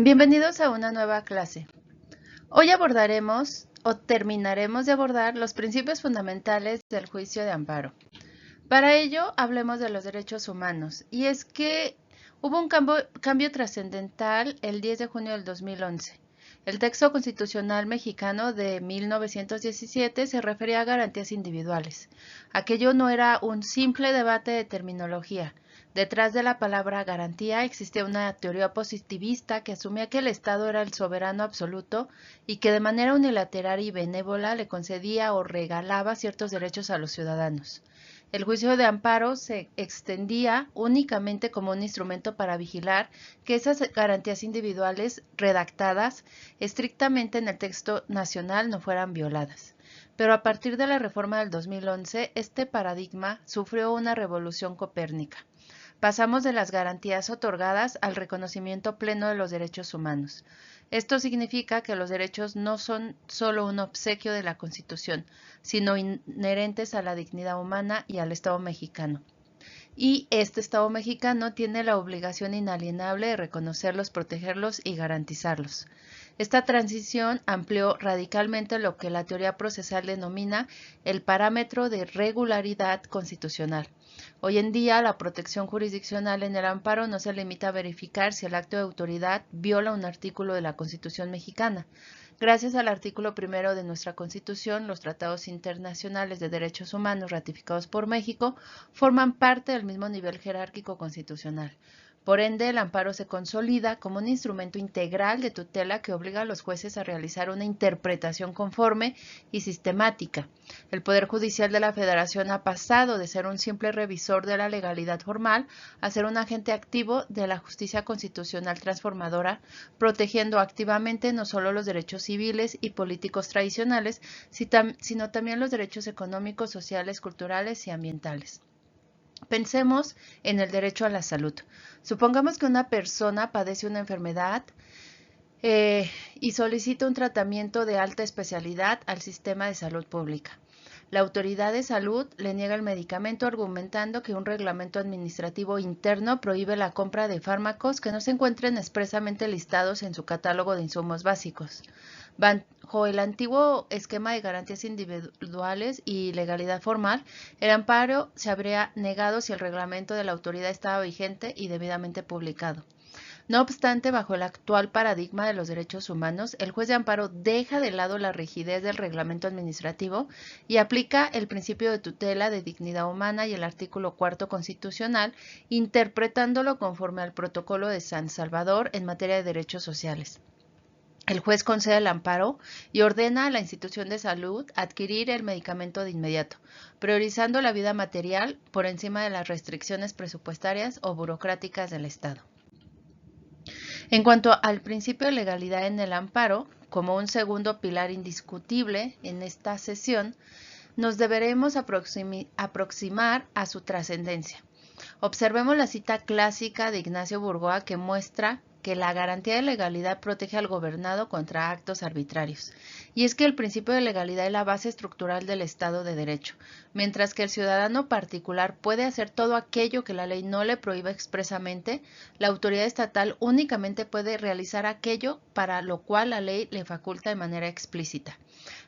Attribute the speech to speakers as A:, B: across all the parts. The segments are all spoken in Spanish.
A: Bienvenidos a una nueva clase. Hoy abordaremos o terminaremos de abordar los principios fundamentales del juicio de amparo. Para ello, hablemos de los derechos humanos, y es que hubo un cambio trascendental el 10 de junio del 2011. El texto constitucional mexicano de 1917 se refería a garantías individuales. Aquello no era un simple debate de terminología. Detrás de la palabra garantía existía una teoría positivista que asumía que el Estado era el soberano absoluto y que de manera unilateral y benévola le concedía o regalaba ciertos derechos a los ciudadanos. El juicio de amparo se extendía únicamente como un instrumento para vigilar que esas garantías individuales redactadas estrictamente en el texto nacional no fueran violadas. Pero a partir de la reforma del 2011, este paradigma sufrió una revolución copérnica. Pasamos de las garantías otorgadas al reconocimiento pleno de los derechos humanos. Esto significa que los derechos no son solo un obsequio de la Constitución, sino inherentes a la dignidad humana y al Estado mexicano. Y este Estado mexicano tiene la obligación inalienable de reconocerlos, protegerlos y garantizarlos. Esta transición amplió radicalmente lo que la teoría procesal denomina el parámetro de regularidad constitucional. Hoy en día, la protección jurisdiccional en el amparo no se limita a verificar si el acto de autoridad viola un artículo de la Constitución mexicana. Gracias al artículo primero de nuestra Constitución, los tratados internacionales de derechos humanos ratificados por México forman parte del mismo nivel jerárquico constitucional. Por ende, el amparo se consolida como un instrumento integral de tutela que obliga a los jueces a realizar una interpretación conforme y sistemática. El Poder Judicial de la Federación ha pasado de ser un simple revisor de la legalidad formal a ser un agente activo de la justicia constitucional transformadora, protegiendo activamente no solo los derechos civiles y políticos tradicionales, sino también los derechos económicos, sociales, culturales y ambientales. Pensemos en el derecho a la salud. Supongamos que una persona padece una enfermedad y solicita un tratamiento de alta especialidad al sistema de salud pública. La autoridad de salud le niega el medicamento argumentando que un reglamento administrativo interno prohíbe la compra de fármacos que no se encuentren expresamente listados en su catálogo de insumos básicos. Bajo el antiguo esquema de garantías individuales y legalidad formal, el amparo se habría negado si el reglamento de la autoridad estaba vigente y debidamente publicado. No obstante, bajo el actual paradigma de los derechos humanos, el juez de amparo deja de lado la rigidez del reglamento administrativo y aplica el principio de tutela de dignidad humana y el artículo 4 constitucional, interpretándolo conforme al protocolo de San Salvador en materia de derechos sociales. El juez concede el amparo y ordena a la institución de salud adquirir el medicamento de inmediato, priorizando la vida material por encima de las restricciones presupuestarias o burocráticas del Estado. En cuanto al principio de legalidad en el amparo, como un segundo pilar indiscutible en esta sesión, nos deberemos aproximar a su trascendencia. Observemos la cita clásica de Ignacio Burgoa que muestra que la garantía de legalidad protege al gobernado contra actos arbitrarios. Y es que el principio de legalidad es la base estructural del Estado de Derecho, mientras que el ciudadano particular puede hacer todo aquello que la ley no le prohíba expresamente, la autoridad estatal únicamente puede realizar aquello para lo cual la ley le faculta de manera explícita.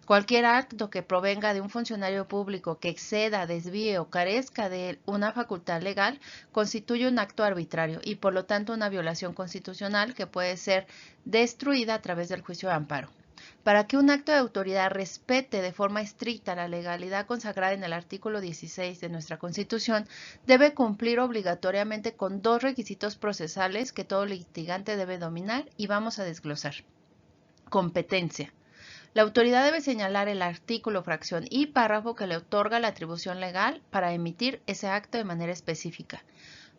A: Cualquier acto que provenga de un funcionario público que exceda, desvíe o carezca de una facultad legal constituye un acto arbitrario y por lo tanto una violación constitucional que puede ser destruida a través del juicio de amparo. Para que un acto de autoridad respete de forma estricta la legalidad consagrada en el artículo 16 de nuestra Constitución, debe cumplir obligatoriamente con dos requisitos procesales que todo litigante debe dominar y vamos a desglosar. Competencia. La autoridad debe señalar el artículo, fracción y párrafo que le otorga la atribución legal para emitir ese acto de manera específica.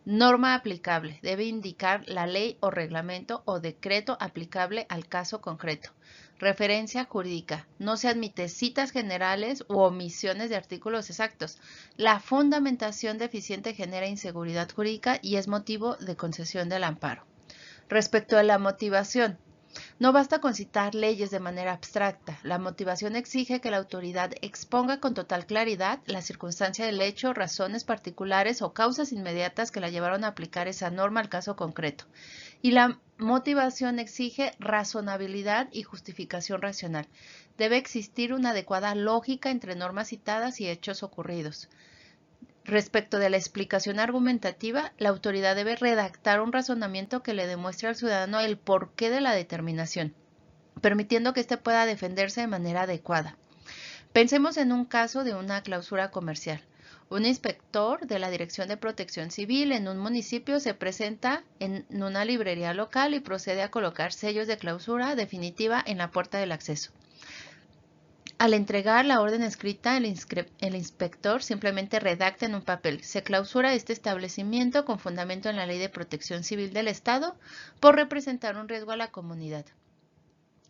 A: Norma aplicable. Debe indicar la ley o reglamento o decreto aplicable al caso concreto. Referencia jurídica. No se admite citas generales u omisiones de artículos exactos. La fundamentación deficiente genera inseguridad jurídica y es motivo de concesión del amparo. Respecto a la motivación, No basta con citar leyes de manera abstracta. La motivación exige que la autoridad exponga con total claridad la circunstancia del hecho, razones particulares o causas inmediatas que la llevaron a aplicar esa norma al caso concreto. Y la motivación exige razonabilidad y justificación racional. Debe existir una adecuada lógica entre normas citadas y hechos ocurridos. Respecto de la explicación argumentativa, la autoridad debe redactar un razonamiento que le demuestre al ciudadano el porqué de la determinación, permitiendo que éste pueda defenderse de manera adecuada. Pensemos en un caso de una clausura comercial. Un inspector de la Dirección de Protección Civil en un municipio se presenta en una librería local y procede a colocar sellos de clausura definitiva en la puerta del acceso. Al entregar la orden escrita, el inspector simplemente redacta en un papel: se clausura este establecimiento con fundamento en la Ley de Protección Civil del Estado por representar un riesgo a la comunidad.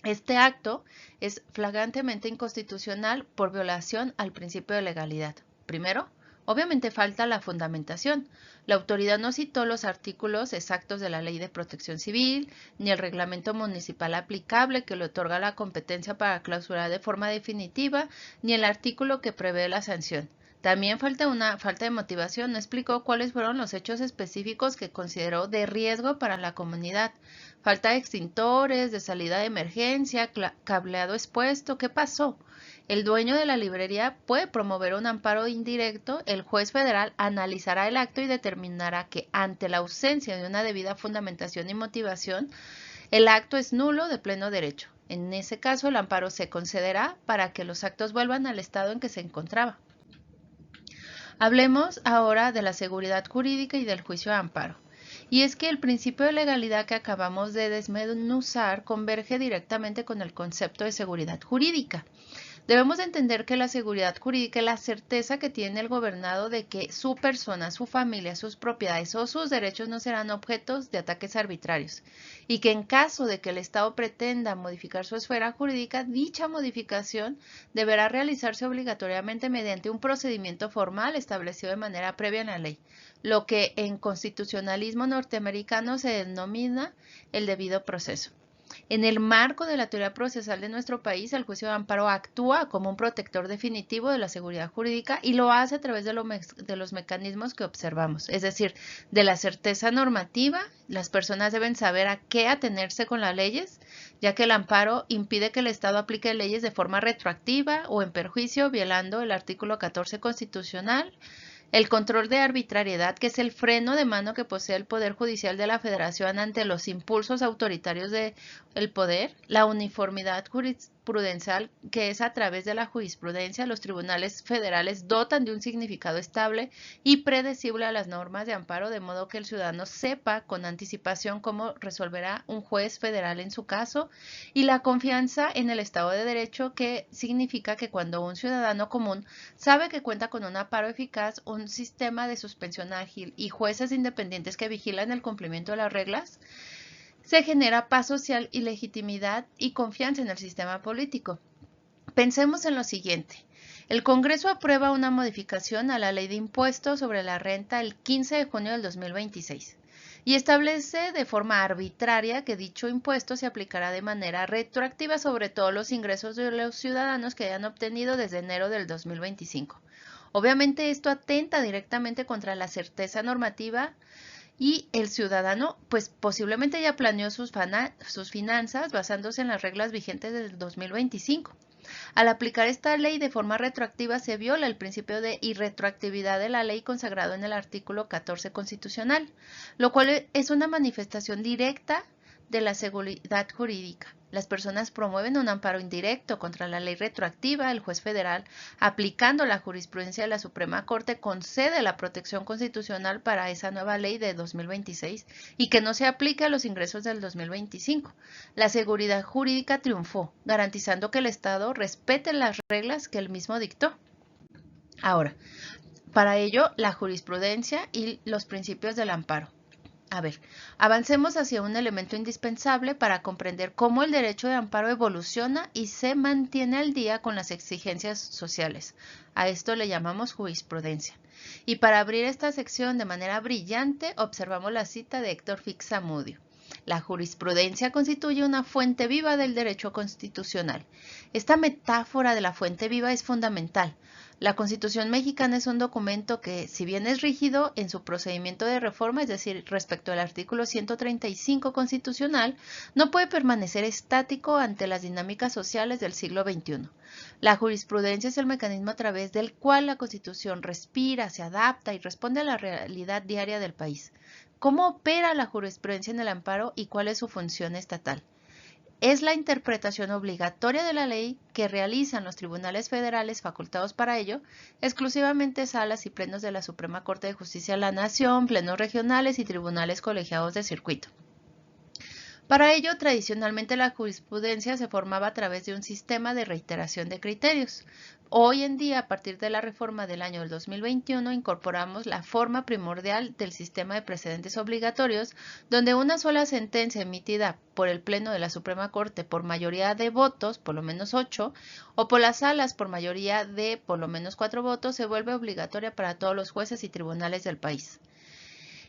A: Este acto es flagrantemente inconstitucional por violación al principio de legalidad. Primero, obviamente falta la fundamentación. La autoridad no citó los artículos exactos de la Ley de Protección Civil, ni el reglamento municipal aplicable que le otorga la competencia para clausurar de forma definitiva, ni el artículo que prevé la sanción. También falta de motivación, no explicó cuáles fueron los hechos específicos que consideró de riesgo para la comunidad. Falta de extintores, de salida de emergencia, cableado expuesto. ¿Qué pasó? El dueño de la librería puede promover un amparo indirecto. El juez federal analizará el acto y determinará que, ante la ausencia de una debida fundamentación y motivación, el acto es nulo de pleno derecho. En ese caso, el amparo se concederá para que los actos vuelvan al estado en que se encontraba. Hablemos ahora de la seguridad jurídica y del juicio de amparo. Y es que el principio de legalidad que acabamos de desmenuzar converge directamente con el concepto de seguridad jurídica. Debemos entender que la seguridad jurídica es la certeza que tiene el gobernado de que su persona, su familia, sus propiedades o sus derechos no serán objetos de ataques arbitrarios, y que en caso de que el Estado pretenda modificar su esfera jurídica, dicha modificación deberá realizarse obligatoriamente mediante un procedimiento formal establecido de manera previa en la ley, lo que en constitucionalismo norteamericano se denomina el debido proceso. En el marco de la teoría procesal de nuestro país, el juicio de amparo actúa como un protector definitivo de la seguridad jurídica y lo hace a través de los mecanismos que observamos, es decir, de la certeza normativa. Las personas deben saber a qué atenerse con las leyes, ya que el amparo impide que el Estado aplique leyes de forma retroactiva o en perjuicio, violando el artículo 14 constitucional. El control de arbitrariedad, que es el freno de mano que posee el Poder Judicial de la Federación ante los impulsos autoritarios del poder. La uniformidad jurisprudencial, que es a través de la jurisprudencia los tribunales federales dotan de un significado estable y predecible a las normas de amparo, de modo que el ciudadano sepa con anticipación cómo resolverá un juez federal en su caso. Y la confianza en el Estado de Derecho, que significa que cuando un ciudadano común sabe que cuenta con un amparo eficaz, un sistema de suspensión ágil y jueces independientes que vigilan el cumplimiento de las reglas, se genera paz social y legitimidad y confianza en el sistema político. Pensemos en lo siguiente. El Congreso aprueba una modificación a la Ley de Impuestos sobre la Renta el 15 de junio del 2026 y establece de forma arbitraria que dicho impuesto se aplicará de manera retroactiva sobre todos los ingresos de los ciudadanos que hayan obtenido desde enero del 2025. Obviamente esto atenta directamente contra la certeza normativa y el ciudadano pues posiblemente ya planeó sus finanzas basándose en las reglas vigentes del 2025. Al aplicar esta ley de forma retroactiva se viola el principio de irretroactividad de la ley consagrado en el artículo 14 constitucional, lo cual es una manifestación directa de la seguridad jurídica. Las personas promueven un amparo indirecto contra la ley retroactiva. El juez federal, aplicando la jurisprudencia de la Suprema Corte, concede la protección constitucional para esa nueva ley de 2026 y que no se aplique a los ingresos del 2025. La seguridad jurídica triunfó, garantizando que el Estado respete las reglas que él mismo dictó. Ahora, para ello, la jurisprudencia y los principios del amparo. Avancemos hacia un elemento indispensable para comprender cómo el derecho de amparo evoluciona y se mantiene al día con las exigencias sociales. A esto le llamamos jurisprudencia. Y para abrir esta sección de manera brillante, observamos la cita de Héctor Fix Zamudio. La jurisprudencia constituye una fuente viva del derecho constitucional. Esta metáfora de la fuente viva es fundamental. La Constitución mexicana es un documento que, si bien es rígido en su procedimiento de reforma, es decir, respecto al artículo 135 constitucional, no puede permanecer estático ante las dinámicas sociales del siglo XXI. La jurisprudencia es el mecanismo a través del cual la Constitución respira, se adapta y responde a la realidad diaria del país. ¿Cómo opera la jurisprudencia en el amparo y cuál es su función estatal? Es la interpretación obligatoria de la ley que realizan los tribunales federales facultados para ello, exclusivamente salas y plenos de la Suprema Corte de Justicia de la Nación, plenos regionales y tribunales colegiados de circuito. Para ello, tradicionalmente la jurisprudencia se formaba a través de un sistema de reiteración de criterios. Hoy en día, a partir de la reforma del año 2021, incorporamos la forma primordial del sistema de precedentes obligatorios, donde una sola sentencia emitida por el Pleno de la Suprema Corte por mayoría de votos, por lo menos 8, o por las salas por mayoría de por lo menos 4 votos, se vuelve obligatoria para todos los jueces y tribunales del país.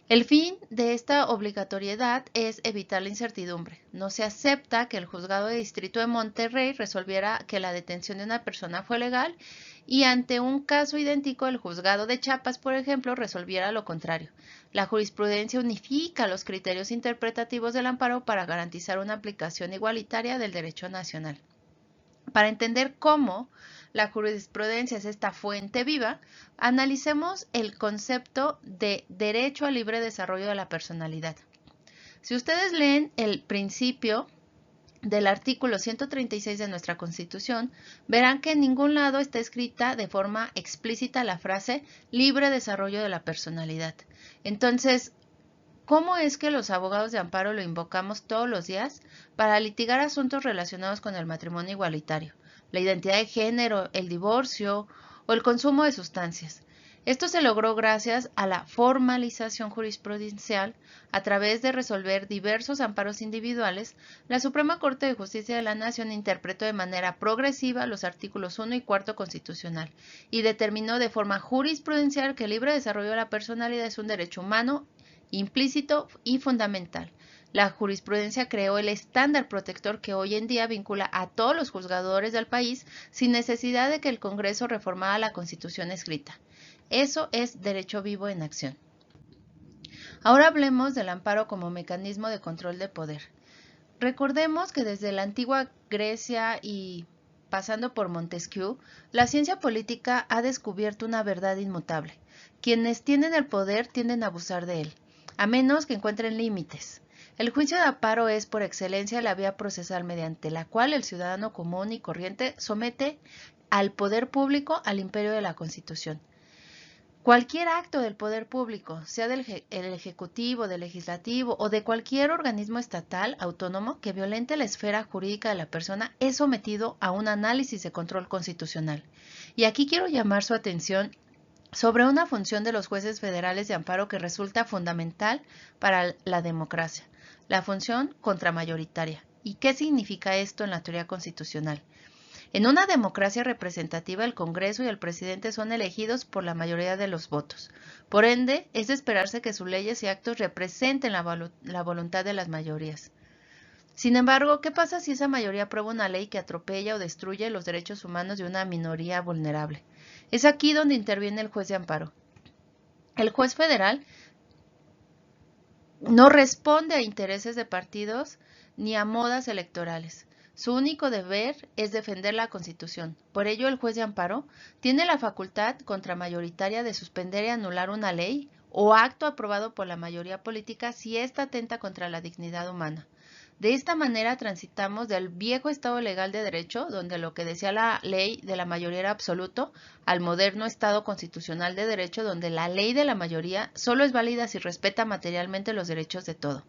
A: El fin de esta obligatoriedad es evitar la incertidumbre. No se acepta que el juzgado de distrito de Monterrey resolviera que la detención de una persona fue legal y ante un caso idéntico el juzgado de Chiapas, por ejemplo, resolviera lo contrario. La jurisprudencia unifica los criterios interpretativos del amparo para garantizar una aplicación igualitaria del derecho nacional. Para entender cómo la jurisprudencia es esta fuente viva, analicemos el concepto de derecho al libre desarrollo de la personalidad. Si ustedes leen el principio del artículo 136 de nuestra Constitución, verán que en ningún lado está escrita de forma explícita la frase libre desarrollo de la personalidad. Entonces, ¿cómo es que los abogados de amparo lo invocamos todos los días para litigar asuntos relacionados con el matrimonio igualitario, la identidad de género, el divorcio o el consumo de sustancias? Esto se logró gracias a la formalización jurisprudencial a través de resolver diversos amparos individuales. La Suprema Corte de Justicia de la Nación interpretó de manera progresiva los artículos 1 y 4 constitucional y determinó de forma jurisprudencial que el libre desarrollo de la personalidad es un derecho humano implícito y fundamental. La jurisprudencia creó el estándar protector que hoy en día vincula a todos los juzgadores del país sin necesidad de que el Congreso reformara la Constitución escrita. Eso es derecho vivo en acción. Ahora hablemos del amparo como mecanismo de control de poder. Recordemos que desde la antigua Grecia y pasando por Montesquieu, la ciencia política ha descubierto una verdad inmutable. Quienes tienen el poder tienden a abusar de él, a menos que encuentren límites. El juicio de amparo es por excelencia la vía procesal mediante la cual el ciudadano común y corriente somete al poder público al imperio de la Constitución. Cualquier acto del poder público, sea del ejecutivo, del legislativo o de cualquier organismo estatal autónomo que violente la esfera jurídica de la persona, es sometido a un análisis de control constitucional. Y aquí quiero llamar su atención sobre una función de los jueces federales de amparo que resulta fundamental para la democracia, la función contramayoritaria. ¿Y qué significa esto en la teoría constitucional? En una democracia representativa, el Congreso y el presidente son elegidos por la mayoría de los votos. Por ende, es de esperarse que sus leyes y actos representen la voluntad de las mayorías. Sin embargo, ¿qué pasa si esa mayoría aprueba una ley que atropella o destruye los derechos humanos de una minoría vulnerable? Es aquí donde interviene el juez de amparo. El juez federal no responde a intereses de partidos ni a modas electorales. Su único deber es defender la Constitución. Por ello, el juez de amparo tiene la facultad contramayoritaria de suspender y anular una ley o acto aprobado por la mayoría política si ésta atenta contra la dignidad humana. De esta manera transitamos del viejo Estado legal de derecho, donde lo que decía la ley de la mayoría era absoluto, al moderno Estado constitucional de derecho, donde la ley de la mayoría solo es válida si respeta materialmente los derechos de todo.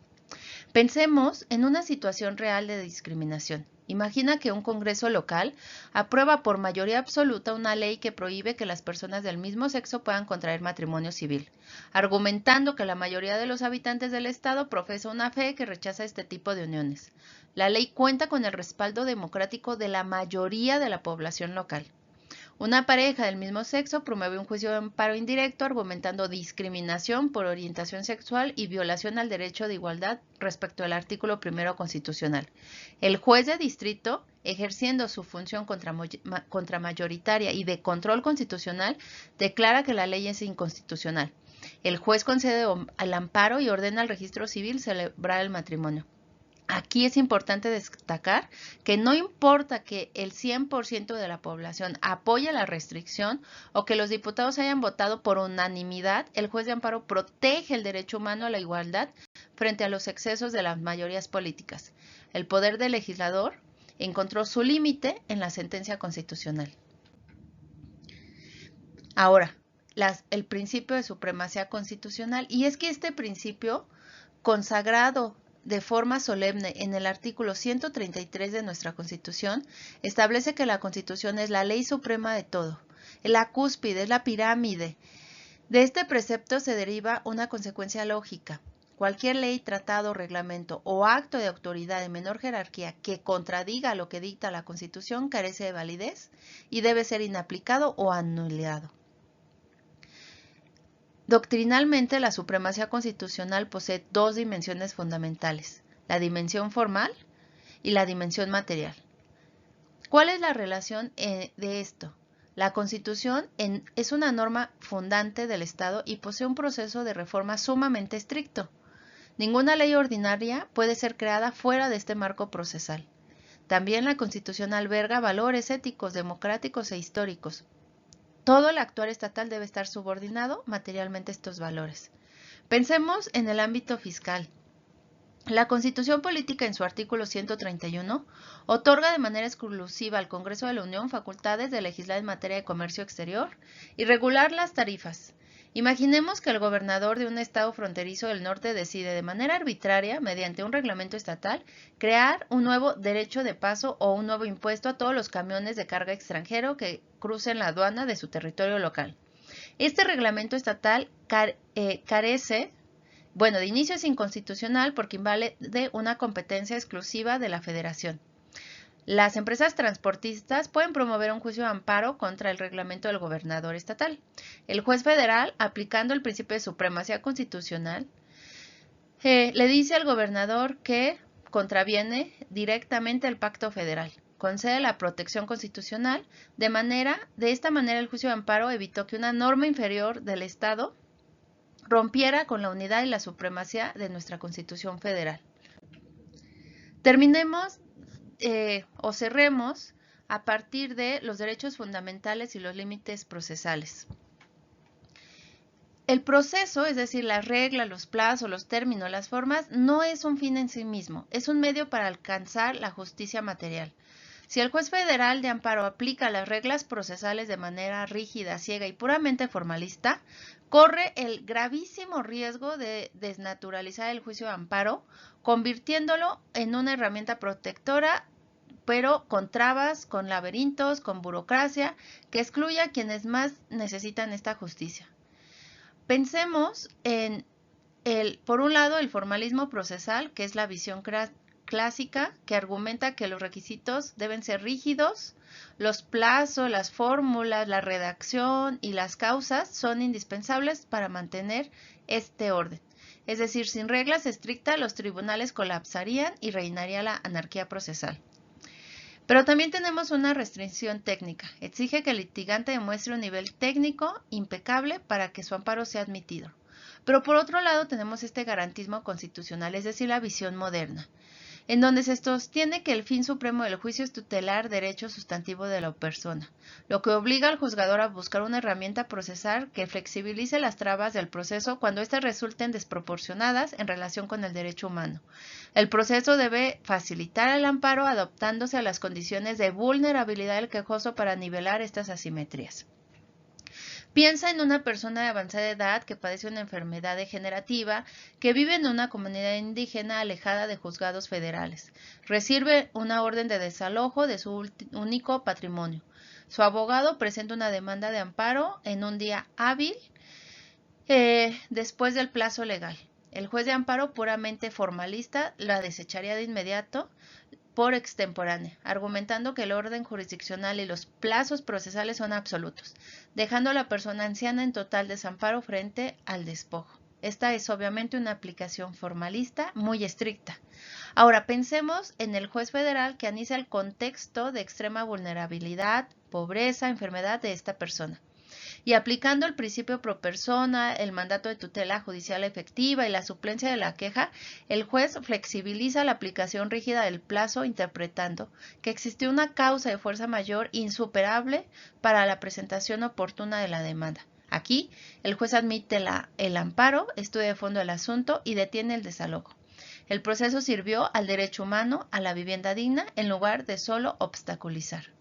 A: Pensemos en una situación real de discriminación. Imagina que un Congreso local aprueba por mayoría absoluta una ley que prohíbe que las personas del mismo sexo puedan contraer matrimonio civil, argumentando que la mayoría de los habitantes del Estado profesa una fe que rechaza este tipo de uniones. La ley cuenta con el respaldo democrático de la mayoría de la población local. Una pareja del mismo sexo promueve un juicio de amparo indirecto argumentando discriminación por orientación sexual y violación al derecho de igualdad respecto al artículo 1 constitucional. El juez de distrito, ejerciendo su función contramayoritaria y de control constitucional, declara que la ley es inconstitucional. El juez concede el amparo y ordena al registro civil celebrar el matrimonio. Aquí es importante destacar que no importa que el 100% de la población apoye la restricción o que los diputados hayan votado por unanimidad, el juez de amparo protege el derecho humano a la igualdad frente a los excesos de las mayorías políticas. El poder del legislador encontró su límite en la sentencia constitucional. Ahora, el principio de supremacía constitucional, y es que este principio consagrado de forma solemne en el artículo 133 de nuestra Constitución, establece que la Constitución es la ley suprema de todo, es la cúspide, es la pirámide. De este precepto se deriva una consecuencia lógica. Cualquier ley, tratado, reglamento o acto de autoridad de menor jerarquía que contradiga lo que dicta la Constitución carece de validez y debe ser inaplicado o anulado. Doctrinalmente, la supremacía constitucional posee dos dimensiones fundamentales, la dimensión formal y la dimensión material. ¿Cuál es la relación de esto? La Constitución es una norma fundante del Estado y posee un proceso de reforma sumamente estricto. Ninguna ley ordinaria puede ser creada fuera de este marco procesal. También la Constitución alberga valores éticos, democráticos e históricos. Todo el actuar estatal debe estar subordinado materialmente a estos valores. Pensemos en el ámbito fiscal. La Constitución Política, en su artículo 131, otorga de manera exclusiva al Congreso de la Unión facultades de legislar en materia de comercio exterior y regular las tarifas. Imaginemos que el gobernador de un estado fronterizo del norte decide de manera arbitraria, mediante un reglamento estatal, crear un nuevo derecho de paso o un nuevo impuesto a todos los camiones de carga extranjero que crucen la aduana de su territorio local. Este reglamento estatal carece, de inicio es inconstitucional porque invade una competencia exclusiva de la Federación. Las empresas transportistas pueden promover un juicio de amparo contra el reglamento del gobernador estatal. El juez federal, aplicando el principio de supremacía constitucional, le dice al gobernador que contraviene directamente el pacto federal. Concede la protección constitucional. De esta manera, el juicio de amparo evitó que una norma inferior del Estado rompiera con la unidad y la supremacía de nuestra Constitución federal. Terminemos o cerremos a partir de los derechos fundamentales y los límites procesales. El proceso, es decir, las reglas, los plazos, los términos, las formas, no es un fin en sí mismo, es un medio para alcanzar la justicia material. Si el juez federal de amparo aplica las reglas procesales de manera rígida, ciega y puramente formalista, corre el gravísimo riesgo de desnaturalizar el juicio de amparo, convirtiéndolo en una herramienta protectora, pero con trabas, con laberintos, con burocracia, que excluye a quienes más necesitan esta justicia. Pensemos en por un lado, el formalismo procesal, que es la visión clásica, que argumenta que los requisitos deben ser rígidos, los plazos, las fórmulas, la redacción y las causas son indispensables para mantener este orden. Es decir, sin reglas estrictas, los tribunales colapsarían y reinaría la anarquía procesal. Pero también tenemos una restricción técnica. Exige que el litigante demuestre un nivel técnico impecable para que su amparo sea admitido. Pero por otro lado tenemos este garantismo constitucional, es decir, la visión moderna, en donde se sostiene que el fin supremo del juicio es tutelar derecho sustantivo de la persona, lo que obliga al juzgador a buscar una herramienta procesal que flexibilice las trabas del proceso cuando éstas resulten desproporcionadas en relación con el derecho humano. El proceso debe facilitar el amparo adaptándose a las condiciones de vulnerabilidad del quejoso para nivelar estas asimetrías. Piensa en una persona de avanzada edad que padece una enfermedad degenerativa, que vive en una comunidad indígena alejada de juzgados federales. Recibe una orden de desalojo de su único patrimonio. Su abogado presenta una demanda de amparo en un día hábil después del plazo legal. El juez de amparo, puramente formalista, la desecharía de inmediato, por extemporánea, argumentando que el orden jurisdiccional y los plazos procesales son absolutos, dejando a la persona anciana en total desamparo frente al despojo. Esta es obviamente una aplicación formalista muy estricta. Ahora pensemos en el juez federal que analiza el contexto de extrema vulnerabilidad, pobreza, enfermedad de esta persona. Y aplicando el principio pro persona, el mandato de tutela judicial efectiva y la suplencia de la queja, el juez flexibiliza la aplicación rígida del plazo interpretando que existió una causa de fuerza mayor insuperable para la presentación oportuna de la demanda. Aquí, el juez admite el amparo, estudia de fondo el asunto y detiene el desalojo. El proceso sirvió al derecho humano a la vivienda digna en lugar de solo obstaculizar.